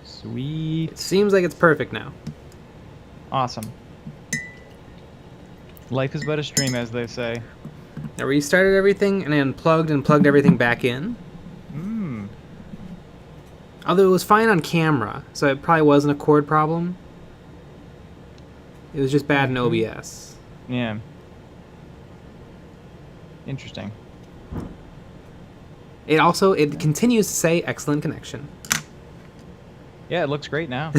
Sweet. It seems like it's perfect now. Awesome. Life is but a stream, as they say. I restarted everything and then plugged and plugged everything back in. Although it was fine on camera, so it probably wasn't a cord problem. It was just bad in OBS. Yeah. Interesting. It continues to say excellent connection. Yeah, it looks great now.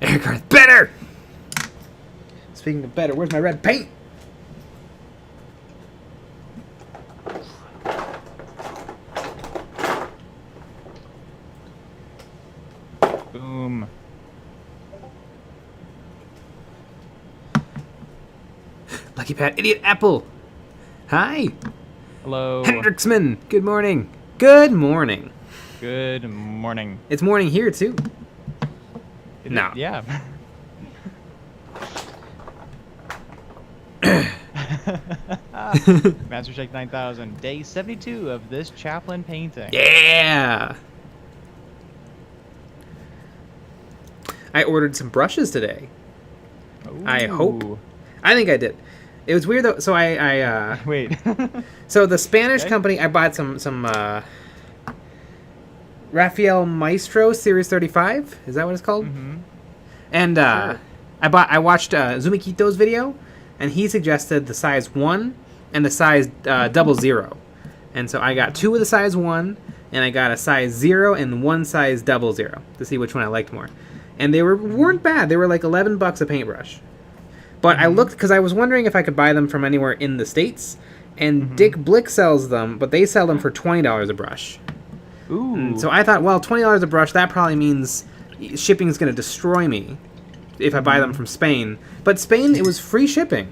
Aircraft better! Speaking of better, where's my red paint? Boom. Lucky Pat, Idiot Apple. Hi. Hello. Hendricksman. Good morning. Good morning. Good morning. It's morning here, too. No. Yeah. Master Shake 9000, day 72 of this Chaplin painting. Yeah. I ordered some brushes today. Ooh. I hope. I think I did. It was weird though. So Wait. So the Spanish Okay. company, I bought some Rafael Maestro Series 35. Is that what it's called? Mm-hmm. And Sure. I watched Zumikito's video, and he suggested the size 1 and the size 00. And so I got 2 of the size 1, and I got a size 0 and 1 size 00 to see which one I liked more. And they weren't bad. They were like $11 a paintbrush. But I looked because I was wondering if I could buy them from anywhere in the States. And Dick Blick sells them, but they sell them for $20 a brush. Ooh. And so I thought, well, $20 a brush, that probably means shipping is going to destroy me if I buy them from Spain. But Spain, it was free shipping.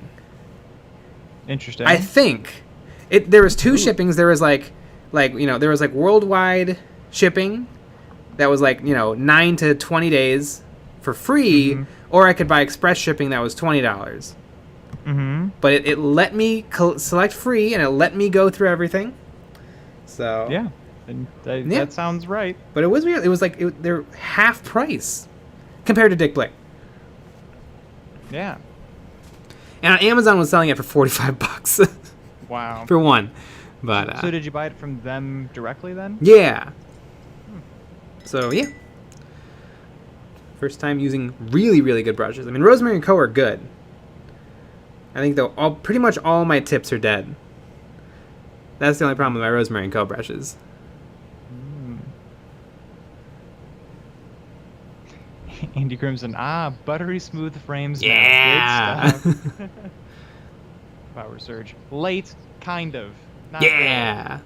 Interesting. I think. There was 2 shippings. There was there was like worldwide shipping that was 9 to 20 days for free, or I could buy express shipping that was $20. Mm-hmm. But it let me select free, and it let me go through everything. So Yeah. And that sounds right. But it was weird. It was they're half price compared to Dick Blick. Yeah. And on Amazon was selling it for $45 Wow. for one. But So did you buy it from them directly then? yeah. So yeah. First time using really, really good brushes. I mean, Rosemary & Co. are good. I think though pretty much all my tips are dead. That's the only problem with my Rosemary & Co. brushes. Andy Crimson, buttery smooth frames. Yeah. Now. Good stuff. Power surge. Late, kind of. Not Yeah.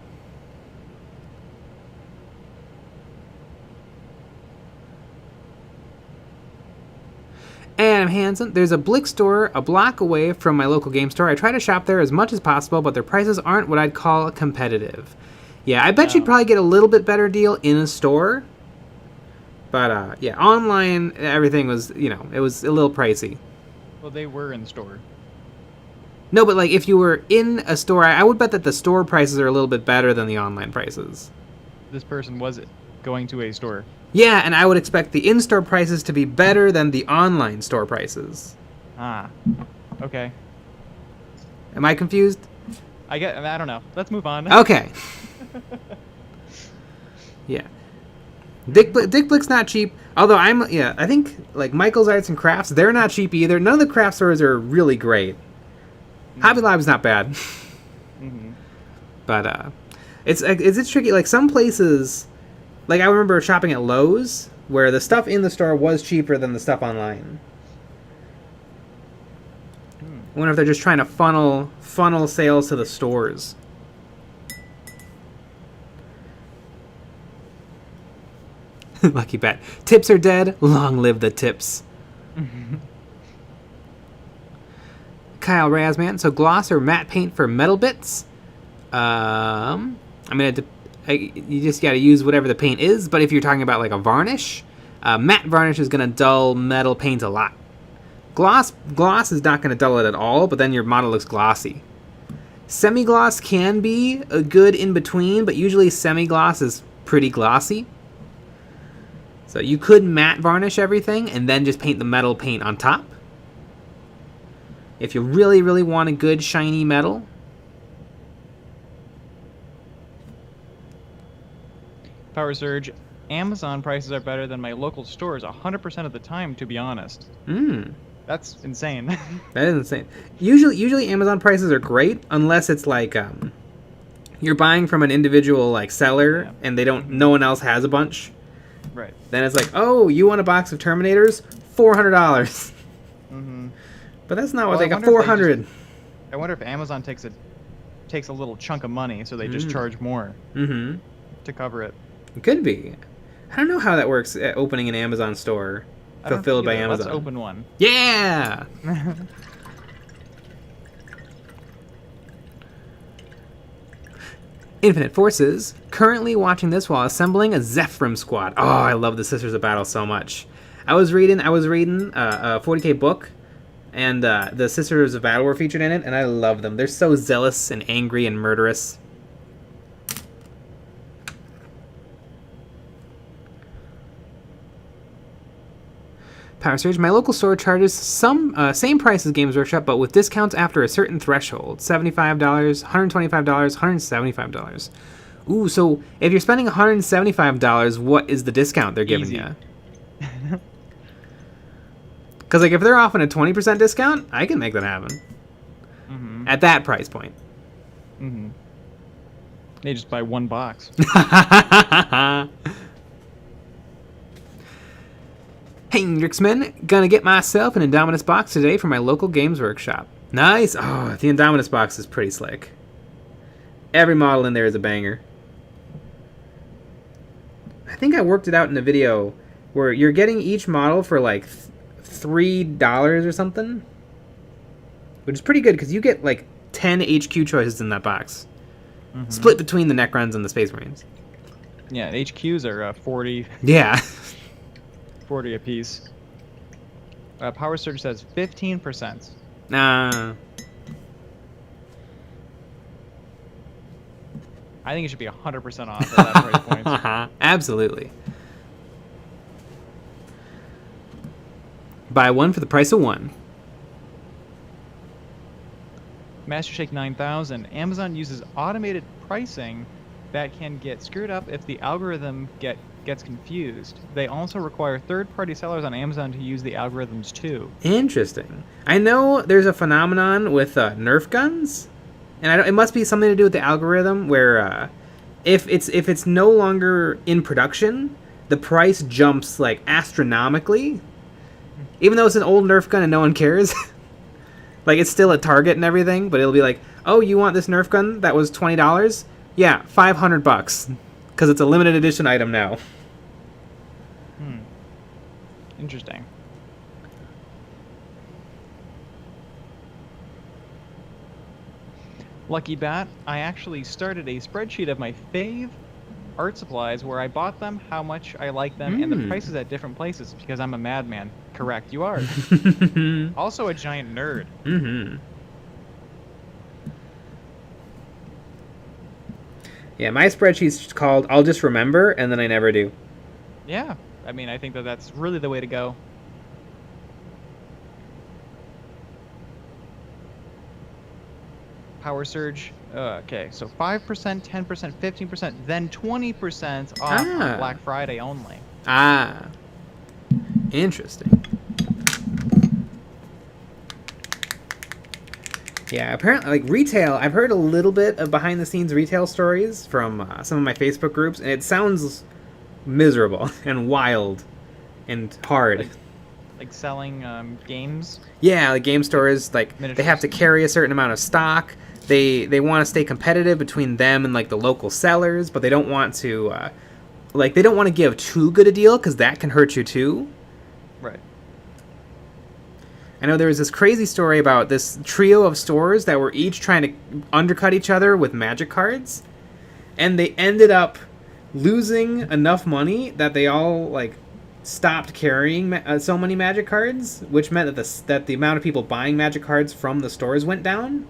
Adam Hansen, there's a Blick store a block away from my local game store. I try to shop there as much as possible, but their prices aren't what I'd call competitive. Yeah, I bet you'd probably get a little bit better deal in a store. But, yeah, online, everything was, it was a little pricey. Well, they were in the store. No, but, if you were in a store, I would bet that the store prices are a little bit better than the online prices. This person was going to a store. Yeah, and I would expect the in-store prices to be better than the online store prices. Okay. Am I confused? I don't know. Let's move on. Okay. Yeah. Dick Blick's not cheap. Although I think Michael's Arts and Crafts, they're not cheap either. None of the craft stores are really great. Hobby Lobby's not bad. Mm-hmm. But it's tricky. Some places, I remember shopping at Lowe's where the stuff in the store was cheaper than the stuff online. I wonder if they're just trying to funnel sales to the stores. Lucky bet. Tips are dead. Long live the tips. Kyle Razman. So gloss or matte paint for metal bits? You just got to use whatever the paint is. But if you're talking about a varnish, matte varnish is going to dull metal paint a lot. Gloss is not going to dull it at all, but then your model looks glossy. Semi-gloss can be a good in-between, but usually semi-gloss is pretty glossy. So you could matte varnish everything and then just paint the metal paint on top. If you really, really want a good shiny metal. Power Surge. Amazon prices are better than my local stores 100% of the time, to be honest. That's insane. That is insane. Usually Amazon prices are great unless it's like you're buying from an individual like seller and no one else has a bunch. Right. Then it's like, oh, you want a box of Terminators? $400. But that's not what they got. 400. I wonder if Amazon takes a little chunk of money, so they just charge more to cover it. It could be. I don't know how that works at opening an Amazon store fulfilled by Amazon. Let's open one. Yeah! Infinite Forces. Currently watching this while assembling a Zephyrim squad. Oh, I love the Sisters of Battle so much. I was reading a 40k book, and the Sisters of Battle were featured in it, and I love them. They're so zealous and angry and murderous. Power Surge. My local store charges same price as Games Workshop, but with discounts after a certain threshold. $75, $125, $175. Ooh, so if you're spending $175, what is the discount they're giving you? Because like if they're offering a 20% discount, I can make that happen. At that price point. They just buy one box. Hey, Hendrixman, gonna get myself an Indominus box today from my local Games Workshop. Nice! Oh, the Indominus box is pretty slick. Every model in there is a banger. I think I worked it out in a video where you're getting each model for like $3 or something. Which is pretty good because you get like 10 HQ choices in that box. Split between the Necrons and the Space Marines. Yeah, HQs are 40. Yeah. 40 a piece. Power Surge says 15%. Nah. I think it should be 100% off at that price point. Absolutely. Buy one for the price of one. Master Shake 9000. Amazon uses automated pricing that can get screwed up if the algorithm gets confused. They also require third-party sellers on Amazon to use the algorithms too. Interesting. I know there's a phenomenon with Nerf guns, and it must be something to do with the algorithm where if it's no longer in production, the price jumps like astronomically, even though it's an old Nerf gun and no one cares. Like it's still a target and everything, but it'll be like, oh, you want this Nerf gun that was $20? Yeah, $500 because it's a limited edition item now. Interesting. Lucky Bat, I actually started a spreadsheet of my fave art supplies where I bought them, how much I like them, and the prices at different places because I'm a madman. Correct, you are. Also a giant nerd. Yeah, my spreadsheet's called I'll Just Remember, and then I never do. Yeah, I mean, I think that's really the way to go. Power Surge. Okay, so 5%, 10%, 15%, then 20% off on Black Friday only. Ah, interesting. Yeah, apparently, like retail, I've heard a little bit of behind-the-scenes retail stories from some of my Facebook groups, and it sounds miserable and wild and hard. Like selling games? Yeah, like game stores, like they have to carry a certain amount of stock. They want to stay competitive between them and like the local sellers, but they don't want to they don't want to give too good a deal because that can hurt you too. Right. I know there was this crazy story about this trio of stores that were each trying to undercut each other with magic cards, and they ended up losing enough money that they all like stopped carrying so many magic cards, which meant that the amount of people buying magic cards from the stores went down.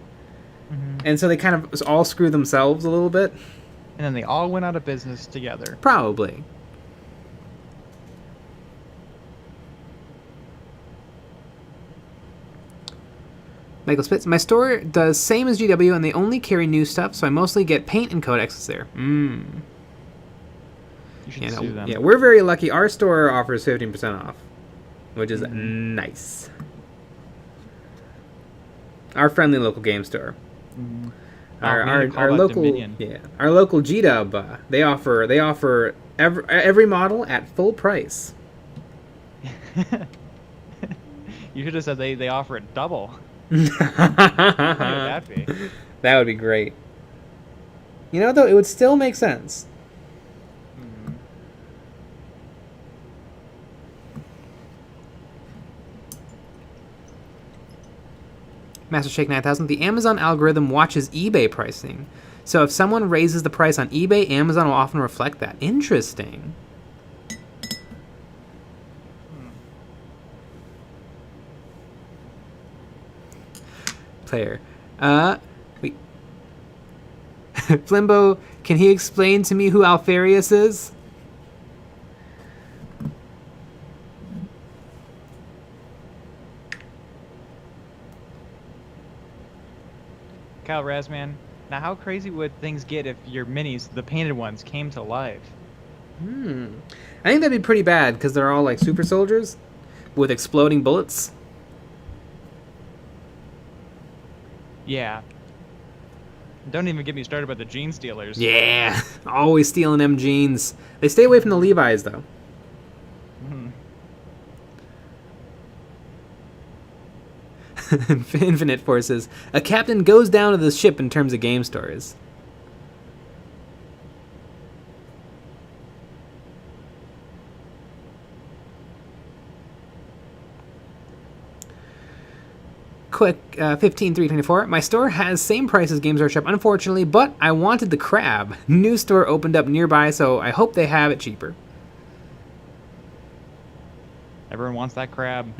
And so they kind of all screwed themselves a little bit. And then they all went out of business together. Probably. Michael Spitz. My store does same as GW, and they only carry new stuff, so I mostly get paint and codexes there. You should sue them. Yeah, we're very lucky. Our store offers 15% off, which is nice. Our friendly local game store. Our local Dominion. our local GW, they offer every model at full price. You should have said they offer it double. What would that be? That would be great. You know, though, it would still make sense. Master Shake 9000, the Amazon algorithm watches eBay pricing. So if someone raises the price on eBay, Amazon will often reflect that. Interesting. Player. Wait. Flimbo, can he explain to me who Alfarius is? Kyle Razman, now how crazy would things get if your minis, the painted ones, came to life? I think that'd be pretty bad because they're all like super soldiers with exploding bullets. Yeah. Don't even get me started about the gene stealers. Yeah, always stealing them jeans. They stay away from the Levi's though. Infinite Forces. A captain goes down to the ship in terms of game stores. Quick, 15,324. My store has same price as Games Workshop, unfortunately, but I wanted the crab. New store opened up nearby, so I hope they have it cheaper. Everyone wants that crab.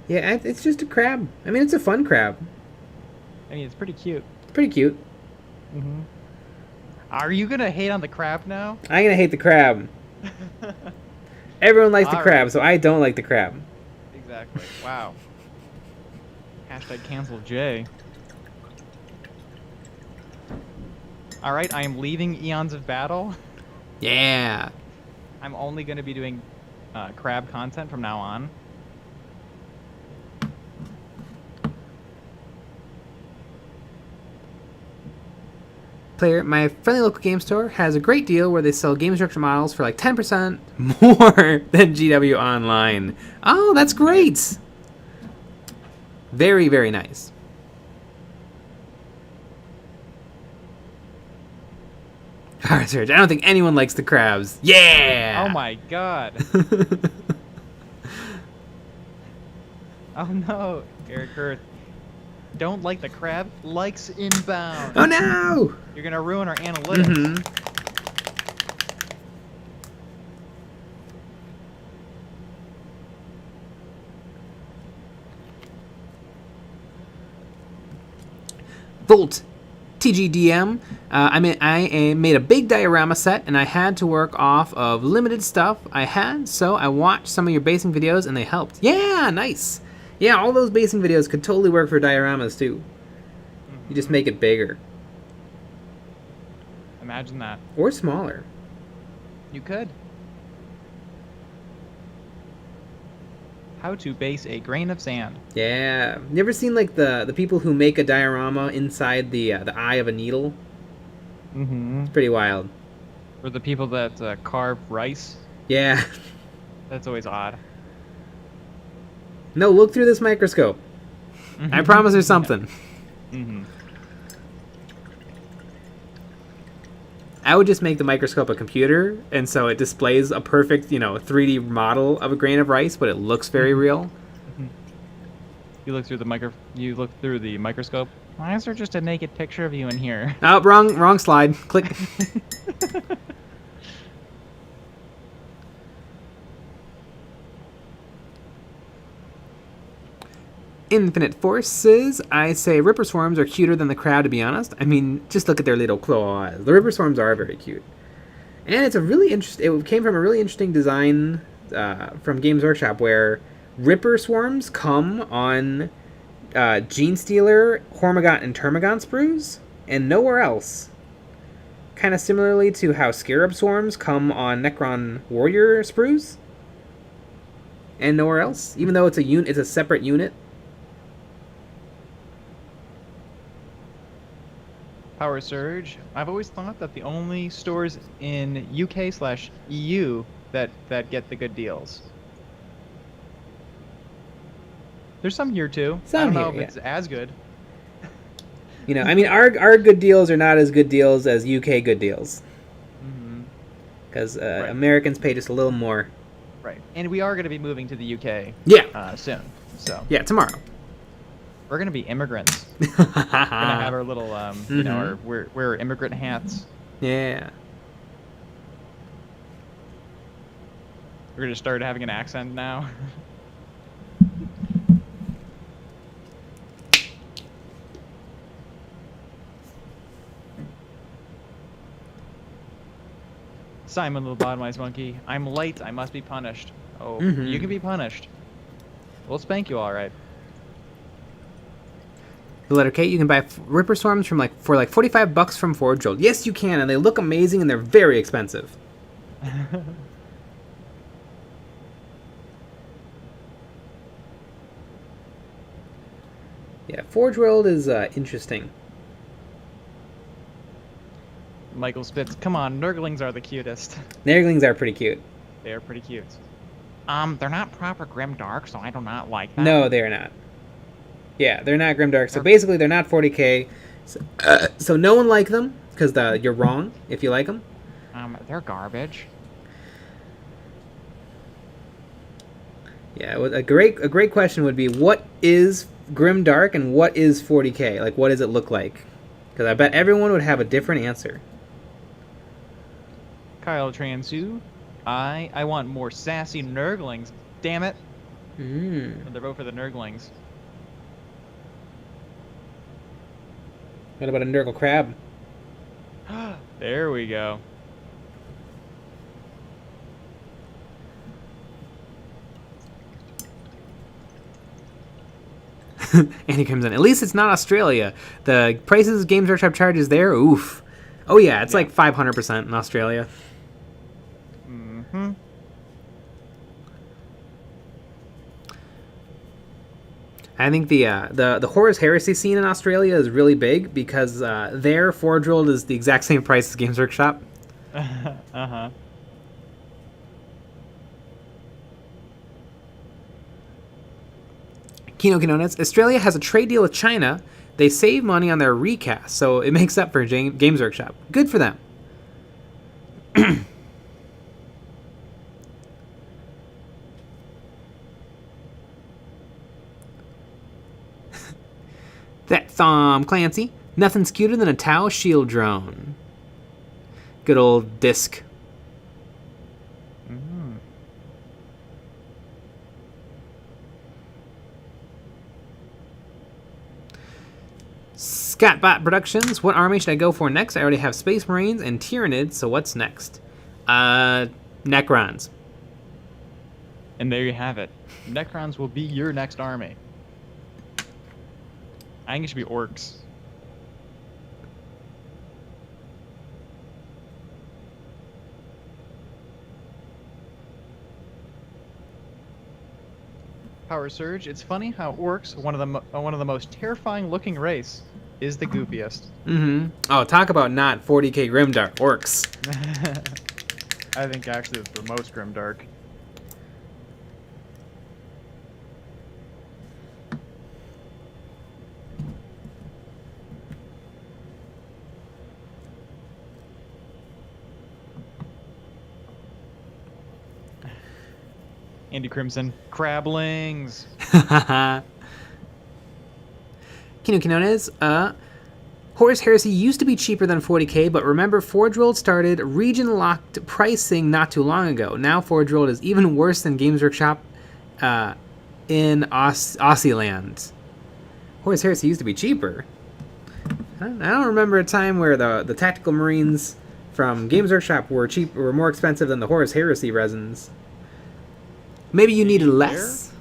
Yeah, it's just a crab. I mean, it's a fun crab. I mean, it's pretty cute. It's pretty cute. Are you gonna hate on the crab now? I'm gonna hate the crab. Everyone likes the crab, so I don't like the crab. Exactly. Wow. Hashtag cancel Jay. Alright, I am leaving Eons of Battle. Yeah. I'm only going to be doing crab content from now on. Player, my friendly local game store has a great deal where they sell Games Workshop models for like 10% more than GW Online. Oh, that's great. Very, very nice. Alright, Serge, I don't think anyone likes the crabs. Yeah! Oh my god. Oh no, Eric Earth. Don't like the crab, likes inbound. Oh no! You're gonna ruin our analytics. Volt TGDM. I made a big diorama set, and I had to work off of limited stuff I had, so I watched some of your basing videos, and they helped. Yeah, nice. Yeah, all those basing videos could totally work for dioramas, too. You just make it bigger. Imagine that. Or smaller. You could. How to base a grain of sand. Yeah. You ever seen, like, the people who make a diorama inside the eye of a needle? It's pretty wild. Or the people that carve rice. Yeah. That's always odd. No, look through this microscope. I promise there's something. I would just make the microscope a computer, and so it displays a perfect, 3D model of a grain of rice, but it looks very real. You look through the microscope. Why is there just a naked picture of you in here? Oh, wrong slide. Click. Infinite Forces, I say Ripper Swarms are cuter than the crab, to be honest. I mean, just look at their little claws. The Ripper Swarms are very cute. And it's a really interesting. It came from a really interesting design from Games Workshop, where Ripper swarms come on Gene Stealer, Hormigaunt, and Termagant sprues, and nowhere else. Kind of similarly to how Scarab swarms come on Necron Warrior sprues, and nowhere else. Even though it's a separate unit. Power Surge. I've always thought that the only stores in UK/EU that get the good deals. There's some here too. I don't know if it's as good. You know, I mean, our good deals are not as good deals as UK good deals. Because right. Americans pay just a little more. Right. And we are going to be moving to the UK soon. So yeah, tomorrow. We're going to be immigrants. We're going to have our little, you know, wear immigrant hats. Yeah. We're going to start having an accent now. Simon, little bottom-eyes monkey. I'm late. I must be punished. Oh, you can be punished. We'll spank you, all right. The letter K. You can buy Ripper Swarms for like $45 from Forge World. Yes, you can, and they look amazing, and they're very expensive. Yeah, Forge World is interesting. Michael Spitz, come on, Nurglings are the cutest. Nurglings are pretty cute. They are pretty cute. They're not proper Grimdark, so I do not like them. No, they're not. Yeah, they're not Grimdark. So basically, they're not 40k. So no one like them because you're wrong if you like them. They're garbage. Yeah, a great question would be, what is Grimdark and what is 40k? Like, what does it look like? Because I bet everyone would have a different answer. Kyle Transu, I want more sassy Nurglings. Damn it! They vote for the Nurglings. What about a Nurgle Crab? There we go. Andy comes in. At least it's not Australia. The prices Games Workshop charges there, oof. Oh yeah, it's like 500% in Australia. I think the Horus Heresy scene in Australia is really big because their Forge World is the exact same price as Games Workshop. Kino Kinones, Australia has a trade deal with China. They save money on their recast, so it makes up for Games Workshop. Good for them. That's Clancy. Nothing's cuter than a Tau shield drone. Good old disc. Scatbot Productions. What army should I go for next? I already have Space Marines and Tyranids, so what's next? Necrons. And there you have it. Necrons will be your next army. I think it should be orcs. Power Surge. It's funny how orcs, one of the most terrifying looking race, is the goofiest. Oh, talk about not 40k Grimdark orcs. I think actually it's the most Grimdark. Andy Crimson, Crablings. Kino Kinones, Horus Heresy used to be cheaper than 40k, but remember Forge World started region-locked pricing not too long ago. Now Forge World is even worse than Games Workshop in Aussie land. Horus Heresy used to be cheaper. I don't remember a time where the Tactical Marines from Games Workshop were more expensive than the Horus Heresy resins. Maybe you needed less?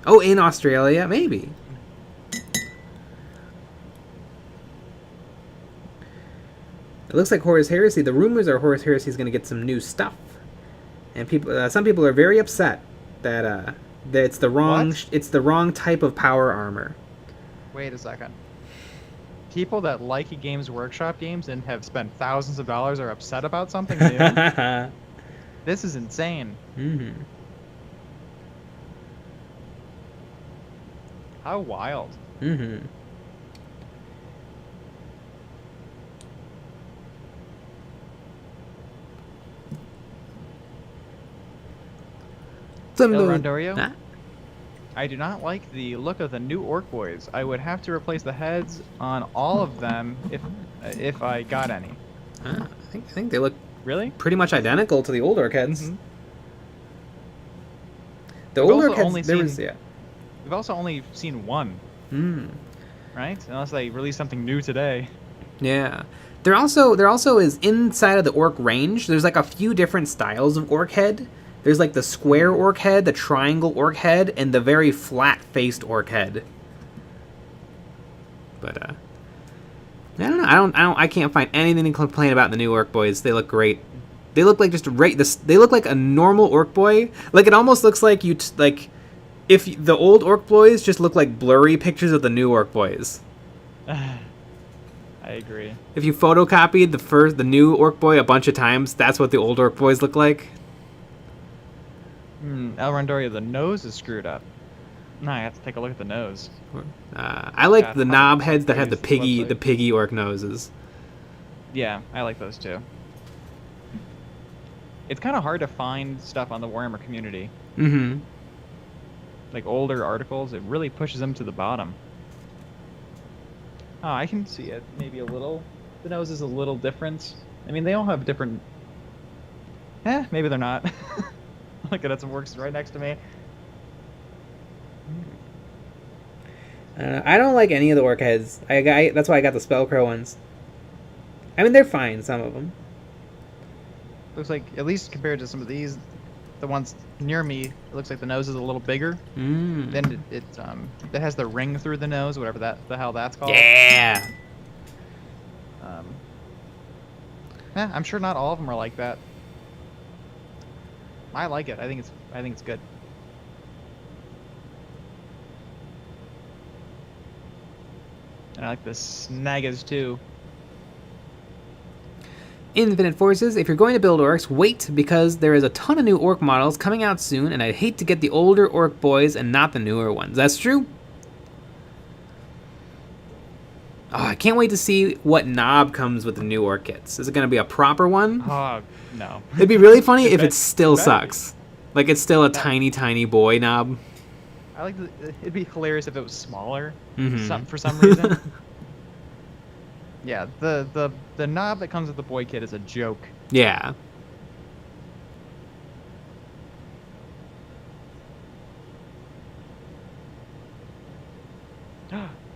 Oh, in Australia? Maybe. It looks like Horus Heresy. The rumors are Horus Heresy is going to get some new stuff, and some people are very upset that it's the wrong type of power armor. Wait a second. People that like Games Workshop games and have spent thousands of dollars are upset about something new? This is insane. Mm-hmm. How wild. Mm-hmm. El Rondorio? Huh? I do not like the look of the new Orc Boys. I would have to replace the heads on all of them if I got any. I think they look really pretty much identical to the old Orc heads. Mm-hmm. The old Orc heads, we've also only seen one. Right? Unless they release something new today. Yeah. There also is inside of the Orc range, there's like a few different styles of Orc head. There's like the square Orc head, the triangle Orc head, and the very flat-faced Orc head. But I don't know. I can't find anything to complain about the new Orc Boys. They look great. They look like they look like a normal Orc Boy. Like it almost looks like if the old Orc Boys just look like blurry pictures of the new Orc Boys. I agree. If you photocopied the new Orc Boy a bunch of times, that's what the old Orc Boys look like. El Rondorio, the nose is screwed up. No, I have to take a look at the nose. I like the knob heads that have the piggy Orc noses. Yeah, I like those too. It's kind of hard to find stuff on the Warhammer community. Mm-hmm. Like older articles, it really pushes them to the bottom. Oh, I can see it. Maybe a little. The nose is a little different. I mean, they all have different... maybe they're not. Looking at some works right next to me. I don't like any of the Orc heads. That's why I got the Spellcrow ones. I mean, they're fine, some of them. Looks like, at least compared to some of these, the ones near me, it looks like the nose is a little bigger. Then it has the ring through the nose, whatever the hell that's called. Yeah. I'm sure not all of them are like that. I like it. I think it's good. And I like the Snagas too. Infinite Forces, if you're going to build Orcs, wait, because there is a ton of new Orc models coming out soon, and I'd hate to get the older Orc boys and not the newer ones. That's true. Oh, I can't wait to see what knob comes with the new Orc kits. Is it going to be a proper one? Oh, no. It'd be really funny if it still sucks. Like it's still a tiny boy knob. It'd be hilarious if it was smaller Mm-hmm. for some reason. Yeah, the knob that comes with the boy kit is a joke. Yeah.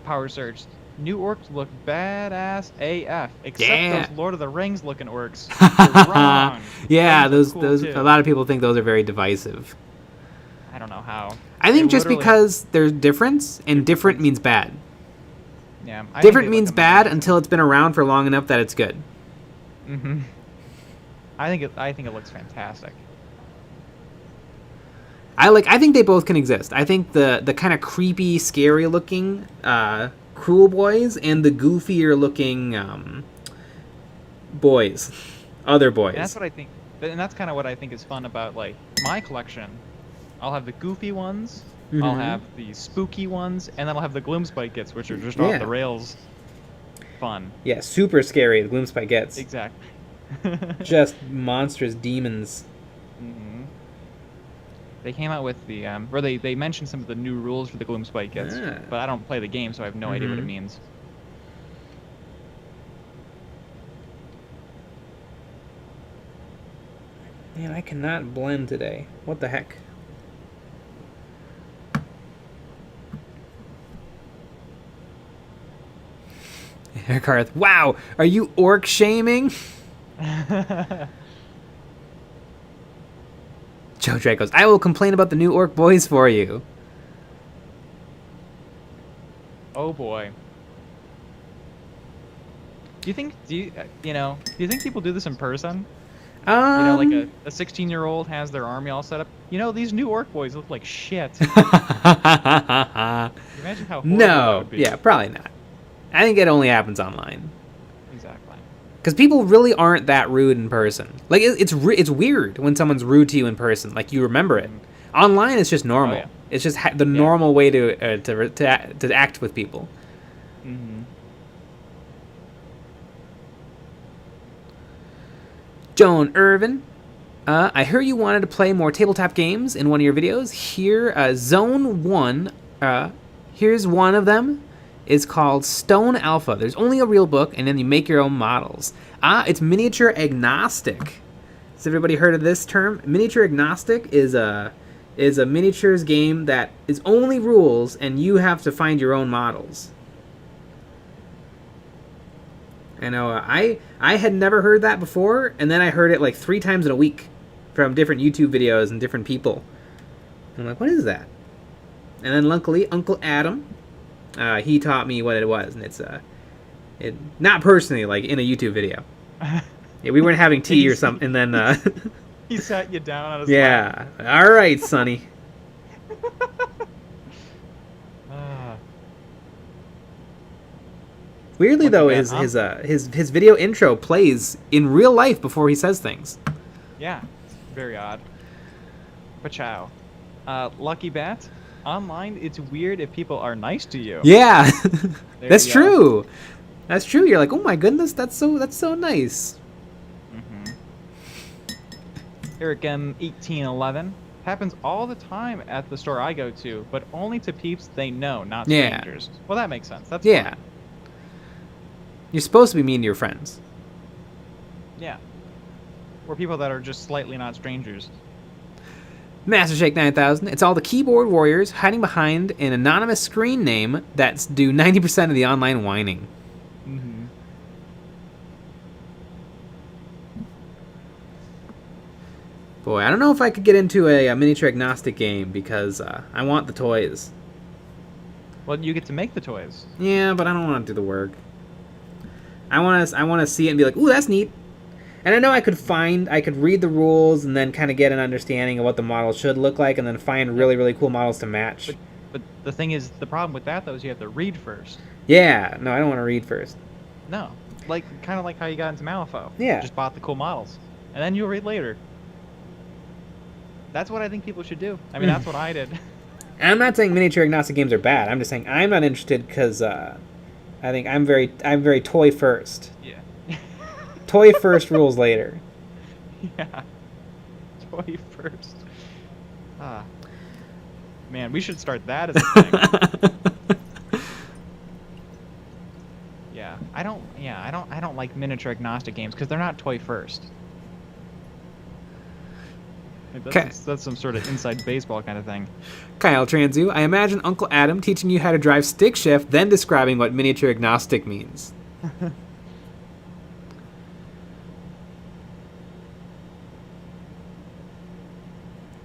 Power Surge. New orcs look badass AF, except those Lord of the Rings looking orcs. You're wrong. Yeah, those a lot of people think those are very divisive. I don't know how. I think just because there's difference, and different means bad. Yeah. Different means bad until it's been around for long enough that it's good. Mhm. I think it looks fantastic. I think they both can exist. I think the kind of creepy, scary looking cruel boys and the goofier looking boys, other boys. And that's what I think. And that's kind of what I think is fun about like my collection. I'll have the goofy ones, I'll have the spooky ones, and then I'll have the Gloomspite kits, which are just off the rails fun. Yeah, super scary, the Gloomspite gets. Exactly. Just monstrous demons. Mm-hmm. They came out with the, or they mentioned some of the new rules for the Gloomspite kits, but I don't play the game, so I have no idea what it means. Man, I cannot blend today. What the heck? Karth, wow, are you orc shaming? Joe Drake goes, I will complain about the new orc boys for you. Oh boy. Do you think people do this in person? Like a 16-year-old has their army all set up. These new orc boys look like shit. Can you imagine how horrible that would be? Yeah, probably not. I think it only happens online. Exactly. Because people really aren't that rude in person. Like, it's weird when someone's rude to you in person. Like, you remember it. Online, it's just normal. Oh, yeah. It's just the normal way to act with people. Mm-hmm. Joan Irvin, I heard you wanted to play more tabletop games in one of your videos. Here, Zone 1, here's one of them. It's called Stone Alpha. There's only a real book, and then you make your own models. It's miniature agnostic. Has everybody heard of this term? Miniature agnostic is a miniatures game that is only rules, and you have to find your own models. I know, I had never heard that before, and then I heard it like 3 times in a week from different YouTube videos and different people. And I'm like, what is that? And then luckily, Uncle Adam, he taught me what it was, and it's not personally, like in a YouTube video. Yeah, we weren't having tea or something, and then he sat you down on his lap. All right, Sonny. Weirdly though, his video intro plays in real life before he says things. Yeah, it's very odd. Pachow. Lucky Bat. Online, it's weird if people are nice to you. Yeah, that's true. That's true. You're like, oh my goodness, that's so nice. Mm-hmm. Eric M1811. Happens all the time at the store I go to, but only to peeps they know, not strangers. Well, that makes sense. That's fine. You're supposed to be mean to your friends. Yeah. Or people that are just slightly not strangers. Master Shake 9000. It's all the keyboard warriors hiding behind an anonymous screen name that's do 90% of the online whining. Mm-hmm. Boy, I don't know if I could get into a miniature agnostic game because I want the toys. Well, you get to make the toys. Yeah, but I don't want to do the work. I want to see it and be like, ooh, that's neat. And I know I could read the rules and then kind of get an understanding of what the model should look like, and then find really, really cool models to match. But the thing is, the problem with that, though, is you have to read first. Yeah, no, I don't want to read first. No. Kind of like how you got into Malifaux. Yeah. You just bought the cool models. And then you'll read later. That's what I think people should do. I mean, that's what I did. And I'm not saying miniature agnostic games are bad. I'm just saying I'm not interested because I think I'm very toy first. Yeah. Toy first, rules later. Yeah. Toy first. Man, we should start that as a thing. Yeah. I don't like miniature agnostic games because they're not toy first. That's some sort of inside baseball kind of thing. Kyle Transu, I imagine Uncle Adam teaching you how to drive stick shift, then describing what miniature agnostic means.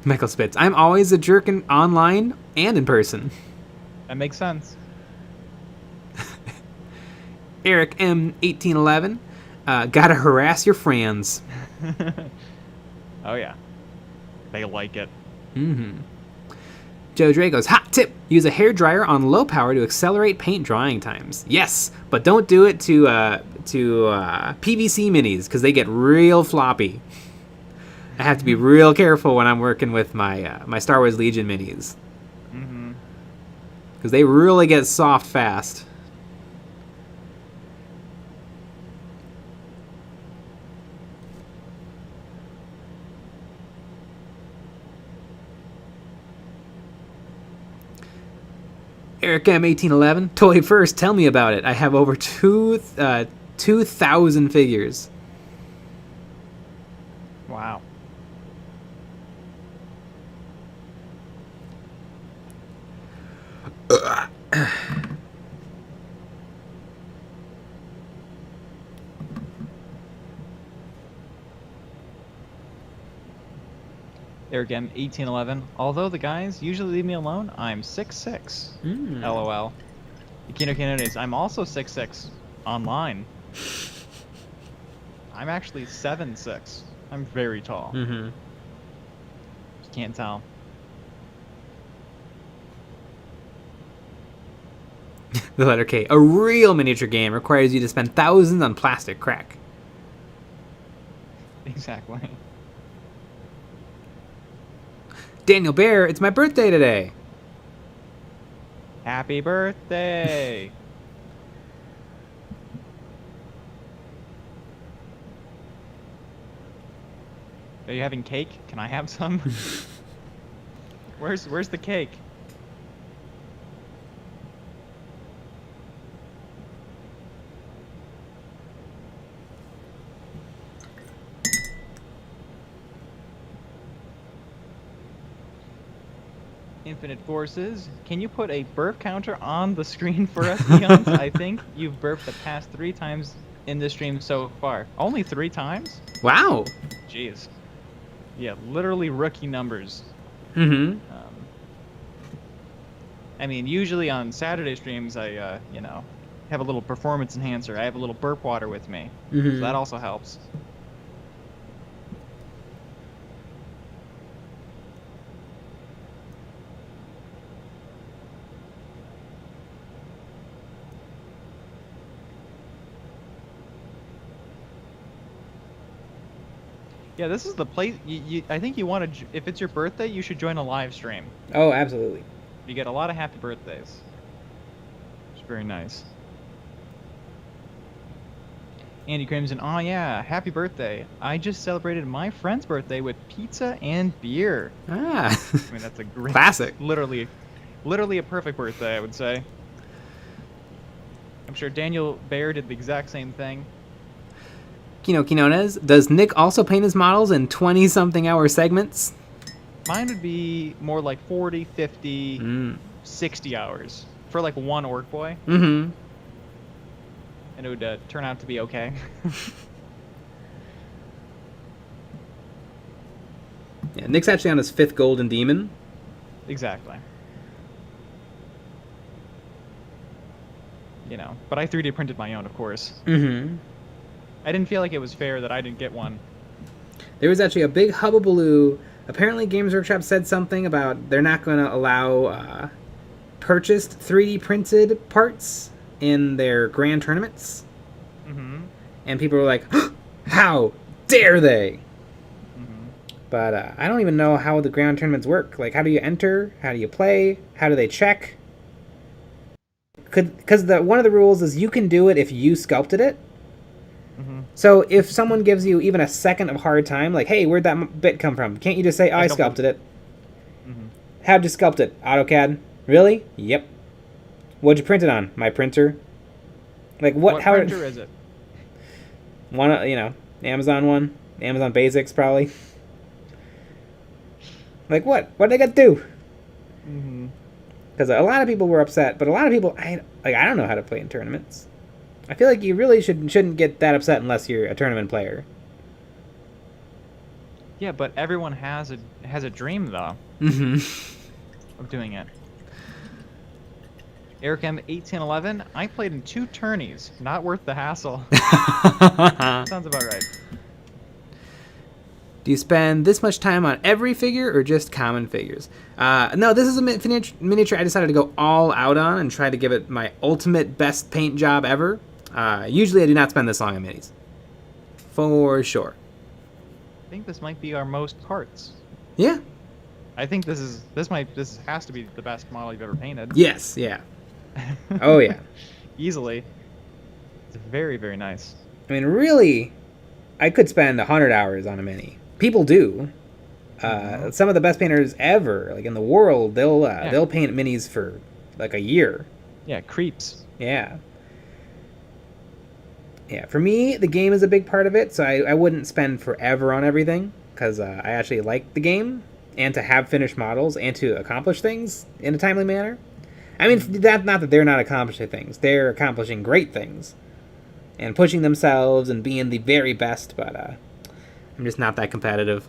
Michael Spitz, I'm always a jerk online and in person. That makes sense. Eric M1811, gotta harass your friends. Oh yeah. They like it. Mm-hmm. Joe Drago's hot tip: use a hairdryer on low power to accelerate paint drying times. Yes, but don't do it to PVC minis because they get real floppy. I have to be real careful when I'm working with my my Star Wars Legion minis because they really get soft fast. Eric M1811, toy first, tell me about it. I have over 2,000 figures. Wow. Ergem 1811. Although the guys usually leave me alone, I'm 6'6". LOL. Akino Kinones, I'm also 6'6" online. I'm actually 7'6". I'm very tall. You can't tell. The letter K. A real miniature game requires you to spend thousands on plastic crack. Exactly. Daniel Bear, it's my birthday today. Happy birthday! Are you having cake? Can I have some? Where's the cake? Infinite Forces, can you put a burp counter on the screen for us, Eons? I think you've burped the past 3 times in this stream so far. Only 3 times? Wow. Jeez. Yeah, literally rookie numbers. Mm-hmm. I mean, usually on Saturday streams, I, have a little performance enhancer. I have a little burp water with me. So that also helps. Yeah, this is the place. I think you want to. If it's your birthday, you should join a live stream. Oh, absolutely. You get a lot of happy birthdays. It's very nice. Andy Crimson, oh yeah, happy birthday. I just celebrated my friend's birthday with pizza and beer. Ah. I mean, that's a great... Classic. Literally a perfect birthday, I would say. I'm sure Daniel Bayer did the exact same thing. Kino Quinones, does Nick also paint his models in 20-something hour segments? Mine would be more like 40, 50, 60 hours for like one orc boy. And it would turn out to be okay. Yeah, Nick's actually on his 5th Golden Demon. Exactly. But I 3D printed my own, of course. I didn't feel like it was fair that I didn't get one. There was actually a big hubbubaloo. Apparently Games Workshop said something about they're not going to allow purchased 3D printed parts in their grand tournaments. And people were like, how dare they? But I don't even know how the grand tournaments work. Like, how do you enter? How do you play? How do they check? Because one of the rules is you can do it if you sculpted it. So if someone gives you even a second of hard time, like, hey, where'd that bit come from? Can't you just say, I sculpted it? How'd you sculpt it? AutoCAD? Really? Yep. What'd you print it on? My printer. Like, what printer is it? One, Amazon one. Amazon Basics, probably. Like, what? What did I got to do? Because a lot of people were upset, but a lot of people, I don't know how to play in tournaments. I feel like you really shouldn't get that upset unless you're a tournament player. Yeah, but everyone has a dream though. Of doing it. Eric M 1811. I played in 2 tourneys. Not worth the hassle. Sounds about right. Do you spend this much time on every figure or just common figures? No, this is a miniature I decided to go all out on and try to give it my ultimate best paint job ever. Usually I do not spend this long on minis. For sure. I think this might be our most parts. Yeah. I think this has to be the best model you've ever painted. Yes, yeah. Oh yeah. Easily. It's very, very nice. I mean, really, I could spend 100 hours on a mini. People do. Some of the best painters ever, like in the world, they'll paint minis for like a year. Yeah, creeps. Yeah. Yeah, for me, the game is a big part of it, so I wouldn't spend forever on everything, because I actually like the game, and to have finished models, and to accomplish things in a timely manner. I mean, not that they're not accomplishing things. They're accomplishing great things, and pushing themselves, and being the very best, but I'm just not that competitive.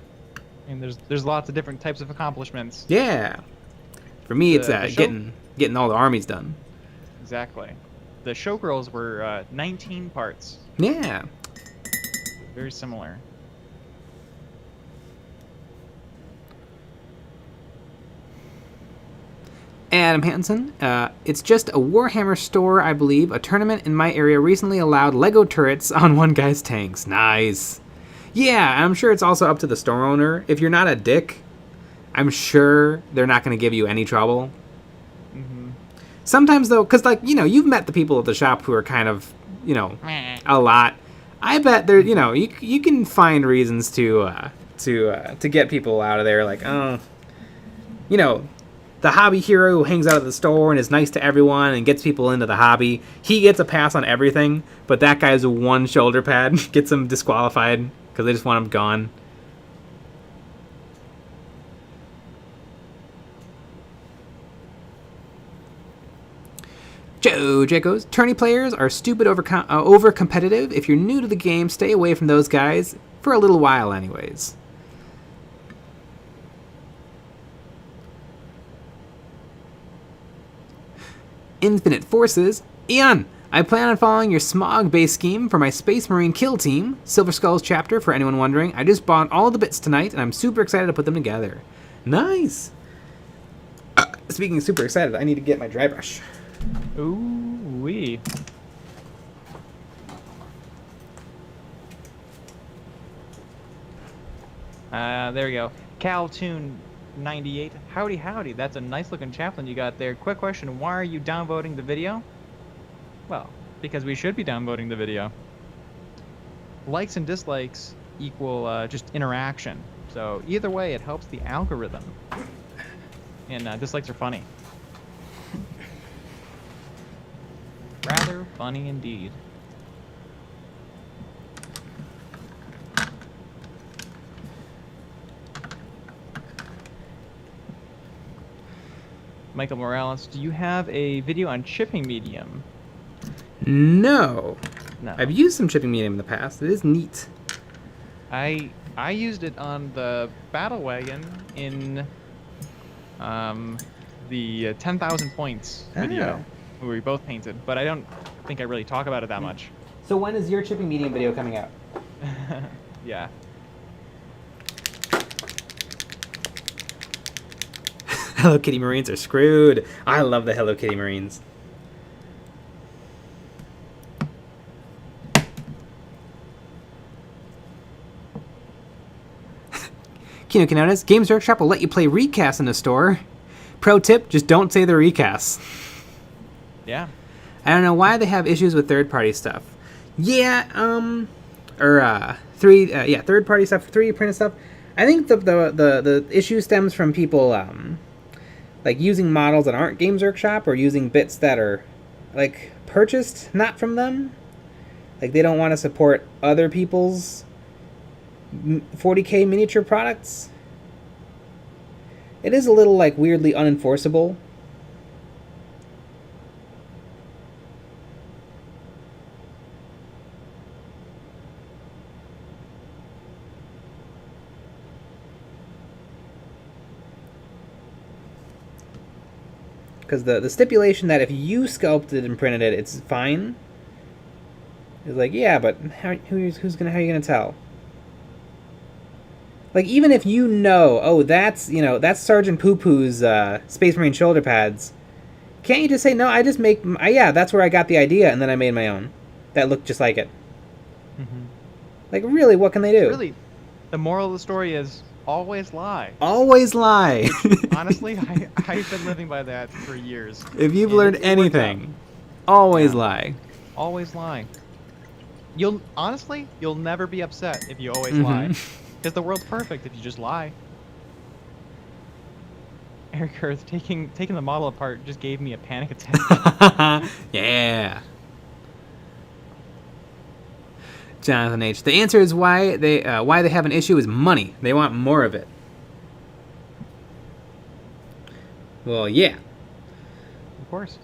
mean, there's lots of different types of accomplishments. Yeah. For me, it's The show- getting all the armies done. Exactly. The showgirls were 19 parts. Yeah. Very similar. Adam Hansen, it's just a Warhammer store, I believe. A tournament in my area recently allowed Lego turrets on one guy's tanks. Nice. Yeah, I'm sure it's also up to the store owner. If you're not a dick, I'm sure they're not going to give you any trouble. Mm-hmm. Sometimes, though, because, like, you know, you've met the people at the shop who are kind of, you know, a lot. I bet there, you know, you can find reasons to get people out of there. Like, you know, the hobby hero who hangs out at the store and is nice to everyone and gets people into the hobby, he gets a pass on everything, but that guy's one shoulder pad gets him disqualified because they just want him gone. Joe Jacos, tourney players are stupid over competitive. If you're new to the game, stay away from those guys for a little while anyways. Infinite Forces. Eon, I plan on following your smog-based scheme for my Space Marine kill team. Silver Skulls chapter, for anyone wondering. I just bought all the bits tonight, and I'm super excited to put them together. Nice! Speaking of super excited, I need to get my dry brush. Ooh-wee. There we go. Caltoon98. Howdy, howdy. That's a nice looking chaplain you got there. Quick question. Why are you downvoting the video? Well, because we should be downvoting the video. Likes and dislikes equal just interaction. So either way, it helps the algorithm. And dislikes are funny. Rather funny indeed. Michael Morales, do you have a video on chipping medium? No. No. I've used some chipping medium in the past. It is neat. I used it on the battle wagon in the 10,000 points video where we both painted, but I don't think I really talk about it that much. So when is your chipping medium video coming out? Yeah. Hello Kitty Marines are screwed. I love the Hello Kitty Marines. Kino Kinotas, Games Workshop will let you play recasts in the store. Pro tip, just don't say the recasts. Yeah. I don't know why they have issues with third-party stuff. Yeah, third-party stuff, 3D printed stuff. I think the issue stems from people like using models that aren't Games Workshop or using bits that are like purchased not from them. Like they don't want to support other people's 40k miniature products. It is a little like weirdly unenforceable. Because the stipulation that if you sculpted and printed it, it's fine. It's like, yeah, but how are you gonna tell? Like, even if you know, oh, that's Sergeant Poo Poo's Space Marine shoulder pads, can't you just say, no, I just make, yeah, that's where I got the idea, and then I made my own. That looked just like it. Mm-hmm. Like, really, what can they do? Really, the moral of the story is always lie. Always lie. Honestly, I've been living by that for years. If you've learned anything, always lie. Always lie. You'll never be upset if you always lie. Because the world's perfect if you just lie. Eric Earth, taking the model apart just gave me a panic attack. Yeah. Jonathan H. The answer is why they have an issue is money. They want more of it. Well, yeah. Of course.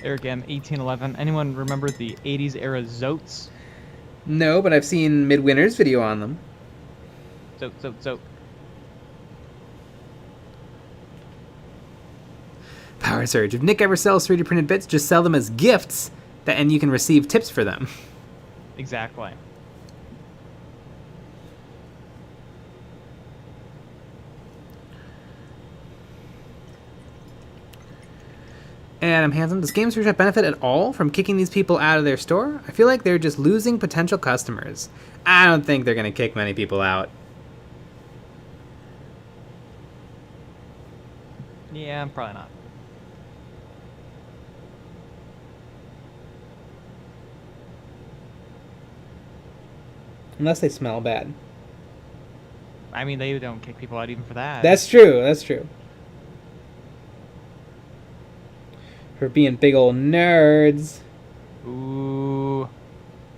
Eric M 1811. Anyone remember the 80s era Zotes? No, but I've seen Midwinter's video on them. Zote. Power Surge. If Nick ever sells 3D printed bits, just sell them as gifts, and you can receive tips for them. Exactly. Adam Hansen, does Games Workshop benefit at all from kicking these people out of their store? I feel like they're just losing potential customers. I don't think they're going to kick many people out. Yeah, probably not. Unless they smell bad. I mean, they don't kick people out even for that. That's true. That's true. For being big old nerds. Ooh.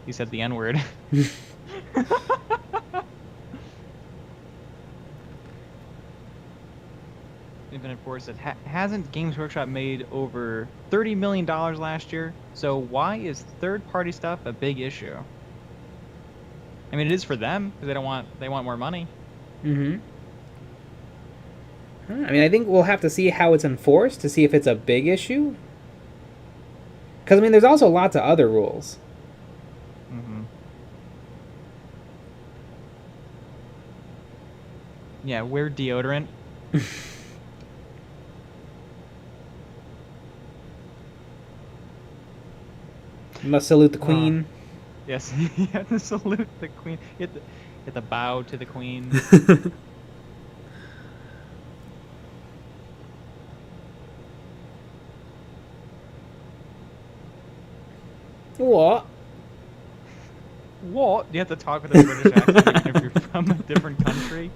You said the N-word. Infinite Force said, hasn't Games Workshop made over $30 million last year? So why is third-party stuff a big issue? I mean, it is for them because they want more money. Mm-hmm. I mean, I think we'll have to see how it's enforced to see if it's a big issue. Because, I mean, there's also lots of other rules. Mm-hmm. Yeah, wear deodorant. Must salute the queen. Yes, you have to salute the queen. You have to bow to the queen. What? What? Do you have to talk with a British accent even if you're from a different country?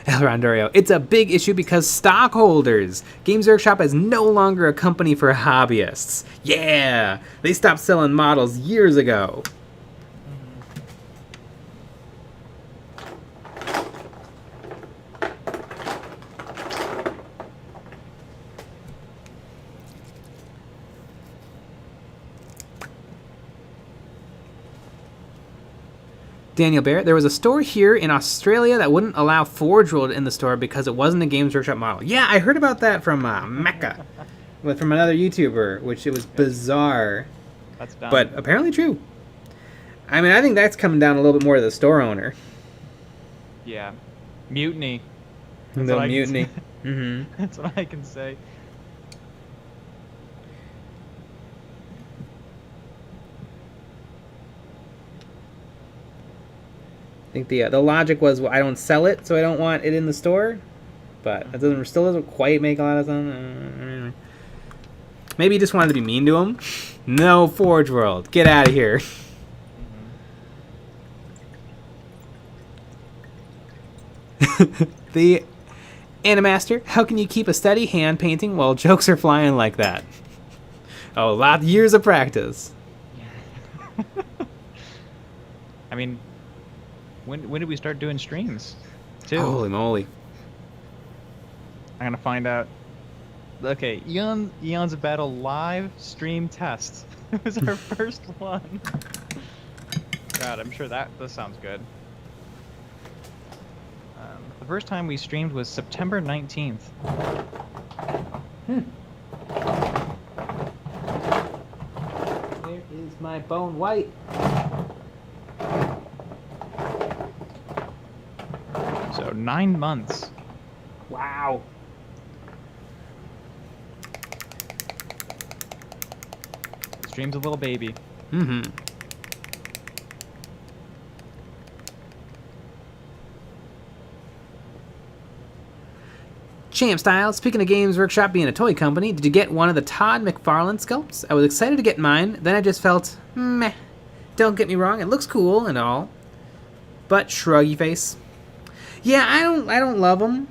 El Rondorio, it's a big issue because stockholders. Games Workshop is no longer a company for hobbyists. Yeah! They stopped selling models years ago. Daniel Barrett, there was a store here in Australia that wouldn't allow Forge World in the store because it wasn't a Games Workshop model. Yeah, I heard about that from Mecca, from another YouTuber, which it was bizarre. That's dumb. But apparently true. I mean, I think that's coming down a little bit more to the store owner. Yeah. Mutiny. The mutiny. Mm-hmm. That's what I can say. I think the logic was, well, I don't sell it, so I don't want it in the store. But that still doesn't quite make a lot of sense. Maybe he just wanted to be mean to him. No, Forge World, get out of here. The Animaster, how can you keep a steady hand painting while jokes are flying like that? Oh, years of practice. I mean, when did we start doing streams? Too. Holy moly. I'm gonna find out. Okay, Eons of Battle live stream test. It was our first one. God, I'm sure that sounds good. The first time we streamed was September 19th. Where is my bone white? So 9 months. Wow. The stream's a little baby. Mm-hmm. Champ Style, speaking of Games Workshop being a toy company, did you get one of the Todd McFarlane sculpts? I was excited to get mine, then I just felt, meh. Don't get me wrong, it looks cool and all, but shruggy face. Yeah, I don't love them.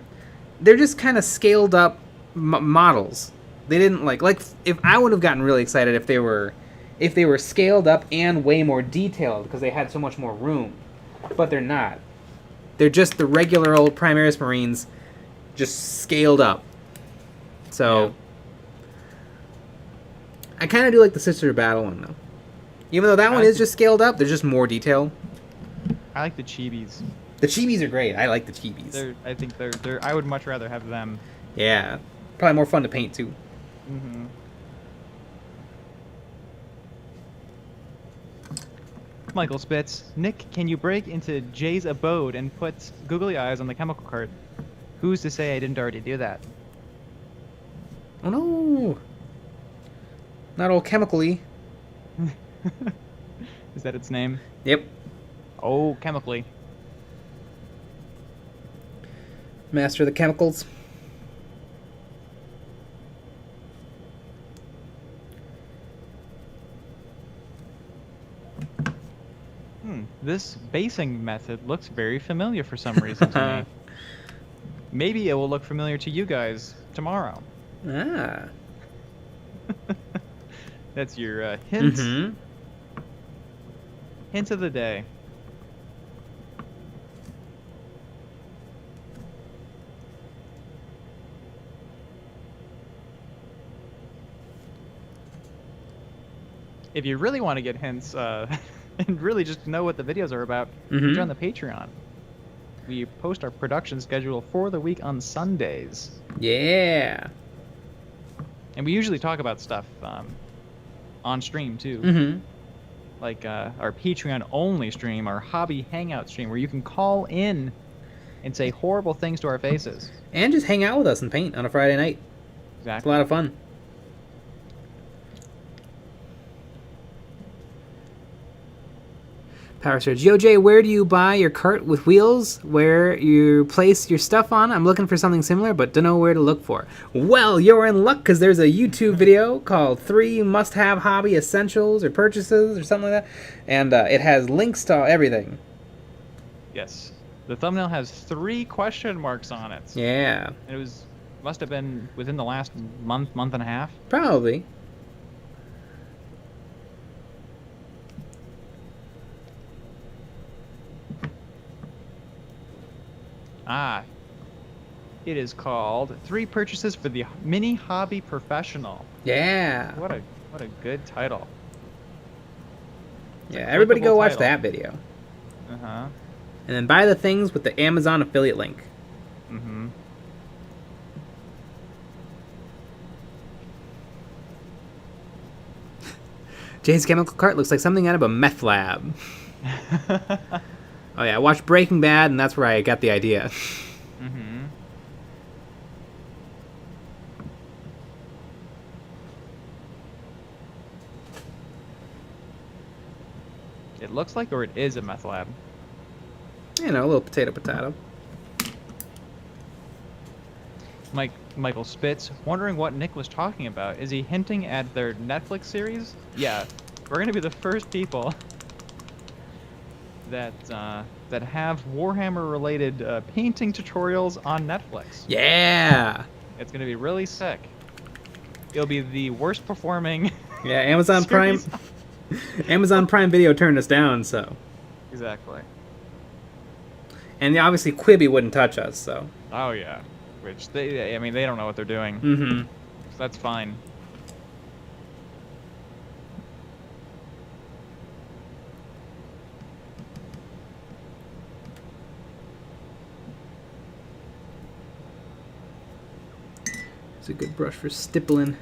They're just kind of scaled up models. They didn't like if I would have gotten really excited if if they were scaled up and way more detailed because they had so much more room. But they're not. They're just the regular old Primaris Marines, just scaled up. So, Yeah. I kind of do like the Sister of Battle one, though. Even though that one is just scaled up, there's just more detail. I like the chibis. The chibis are great. I like the chibis. I think they're. I would much rather have them. Yeah. Probably more fun to paint, too. Mm-hmm. Michael Spitz, Nick, can you break into Jay's abode and put googly eyes on the chemical cart? Who's to say I didn't already do that? Oh, no. Not all chemically. Is that its name? Yep. Oh, chemically. Master of the chemicals. This basing method looks very familiar for some reason to me. Maybe it will look familiar to you guys tomorrow. Ah. That's your hint. Mm-hmm. Hint of the day. If you really want to get hints and really just know what the videos are about, join the Patreon. We post our production schedule for the week on Sundays. Yeah. And we usually talk about stuff on stream, too. Mm-hmm. Like our Patreon-only stream, our hobby hangout stream, where you can call in and say horrible things to our faces. And just hang out with us and paint on a Friday night. It's a Exactly. lot of fun. Power Surge. Yo, Jay, where do you buy your cart with wheels where you place your stuff on? I'm looking for something similar, but don't know where to look for. Well, you're in luck because there's a YouTube video called 3 Must-Have Hobby Essentials or Purchases or something like that. And it has links to everything. Yes. The thumbnail has 3 question marks on it. Yeah. And it must have been within the last month and a half. Probably. Ah. It is called 3 Purchases for the Mini Hobby Professional. Yeah. What a good title. Yeah, everybody go clickable watch title. that video. Uh-huh. And then buy the things with the Amazon affiliate link. Mm-hmm. Jay's chemical cart looks like something out of a meth lab. Oh yeah, I watched Breaking Bad, and that's where I got the idea. Mm-hmm. It looks like, or it is a meth lab. You know, a little potato. Michael Spitz, wondering what Nick was talking about. Is he hinting at their Netflix series? Yeah, we're gonna be the first people that have Warhammer-related painting tutorials on Netflix. Yeah. It's gonna be really sick. It'll be the worst performing. Yeah, Amazon Prime. series. Amazon Prime Video turned us down, so. Exactly. And obviously Quibi wouldn't touch us, so. Oh yeah. Which they don't know what they're doing. Mm-hmm. So that's fine. It's a good brush for stippling.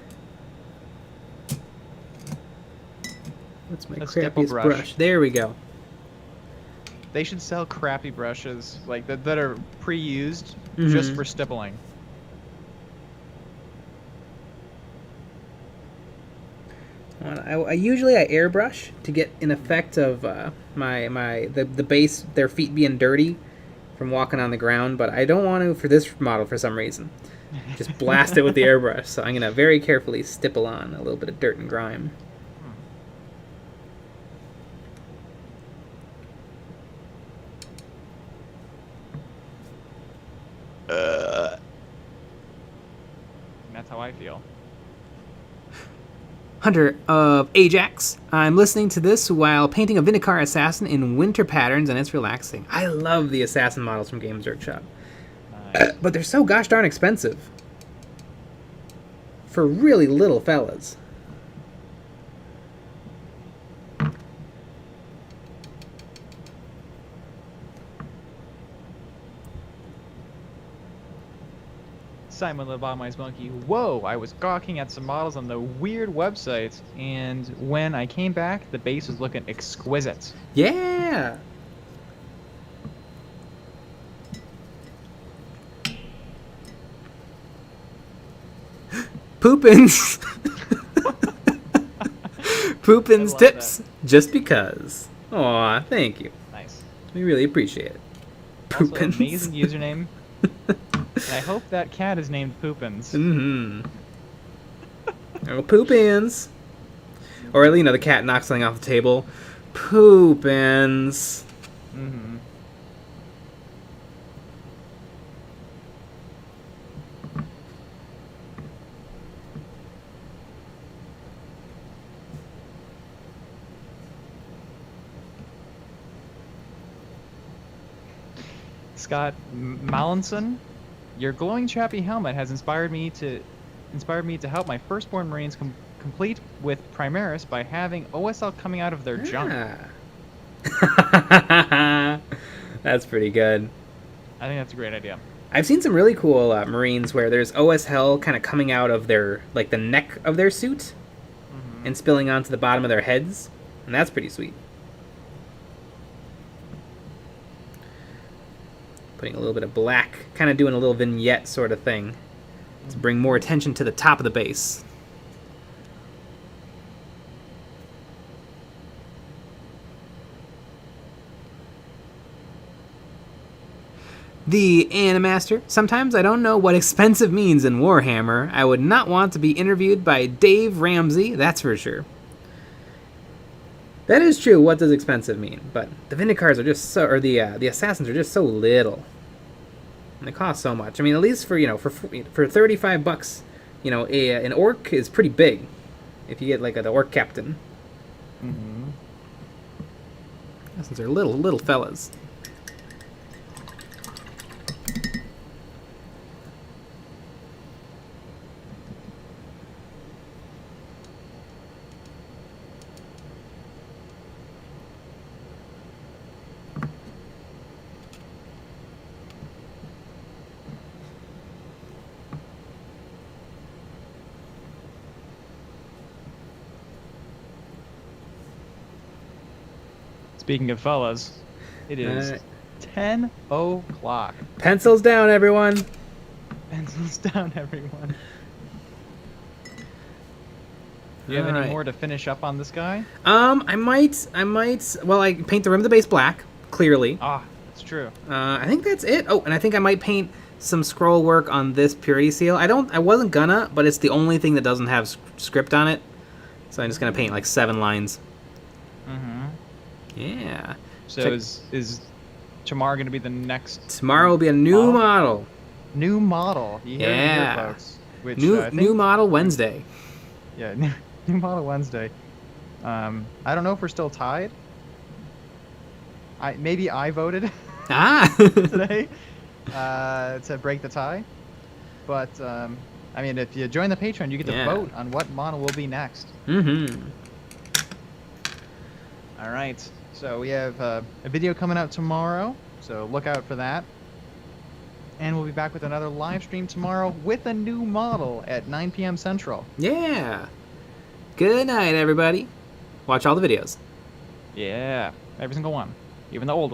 What's my A stipple crappiest brush. brush? There we go. They should sell crappy brushes like that are pre-used Mhm. just for stippling. I usually airbrush to get an effect of the base, their feet being dirty from walking on the ground, but I don't want to for this model for some reason. Just blast it with the airbrush, so I'm gonna very carefully stipple on a little bit of dirt and grime. That's how I feel. Hunter of Ajax. I'm listening to this while painting a Vindikar assassin in winter patterns, and it's relaxing. I love the assassin models from Games Workshop. Nice. But they're so gosh darn expensive. For really little fellas. Simon the Bottom-Eyes Monkey. Whoa, I was gawking at some models on the weird website, and when I came back, the base was looking exquisite. Yeah! Poopins! Poopins tips, just because. Aw, thank you. Nice. We really appreciate it. Also, Poopins. amazing username. And I hope that cat is named Poopins. Mm-hmm. Oh, Poopins. Or, you know, the cat knocks something off the table. Poopins. Mm-hmm. Scott Mallinson, your glowing chappy helmet has inspired me to help my firstborn Marines complete with Primaris by having OSL coming out of their junk. That's pretty good. I think that's a great idea. I've seen some really cool Marines where there's OSL kind of coming out of their, like, the neck of their suit and spilling onto the bottom of their heads, and that's pretty sweet. Putting a little bit of black, kind of doing a little vignette sort of thing to bring more attention to the top of the base. The Animaster. Sometimes I don't know what expensive means in Warhammer. I would not want to be interviewed by Dave Ramsey, that's for sure. That is true. What does expensive mean? But the Vindikars are just so, or the assassins are just so little, and they cost so much. I mean, at least for for $35, you know, an orc is pretty big. If you get like the orc captain. Mm-hmm. Assassins are little fellas. Speaking of fellas, it is 10 o'clock. Pencils down, everyone. Pencils down, everyone. Do you have any more to finish up on this guy? I might. Well, I paint the rim of the base black, clearly. Ah, that's true. I think that's it. Oh, and I think I might paint some scroll work on this purity seal. I wasn't gonna, but it's the only thing that doesn't have script on it. So I'm just gonna paint like 7 lines. Mm-hmm. Yeah. So is Chamar going to be the next? Tomorrow will be a new model. New model. You heard it here, folks. Which, new model Wednesday. Yeah, new model Wednesday. I don't know if we're still tied. Maybe I voted today to break the tie. But I mean, if you join the Patreon, you get to vote on what model will be next. Mm-hmm. All right. So we have a video coming out tomorrow, so look out for that. And we'll be back with another live stream tomorrow with a new model at 9 p.m. Central. Yeah. Good night, everybody. Watch all the videos. Yeah, every single one, even the old one.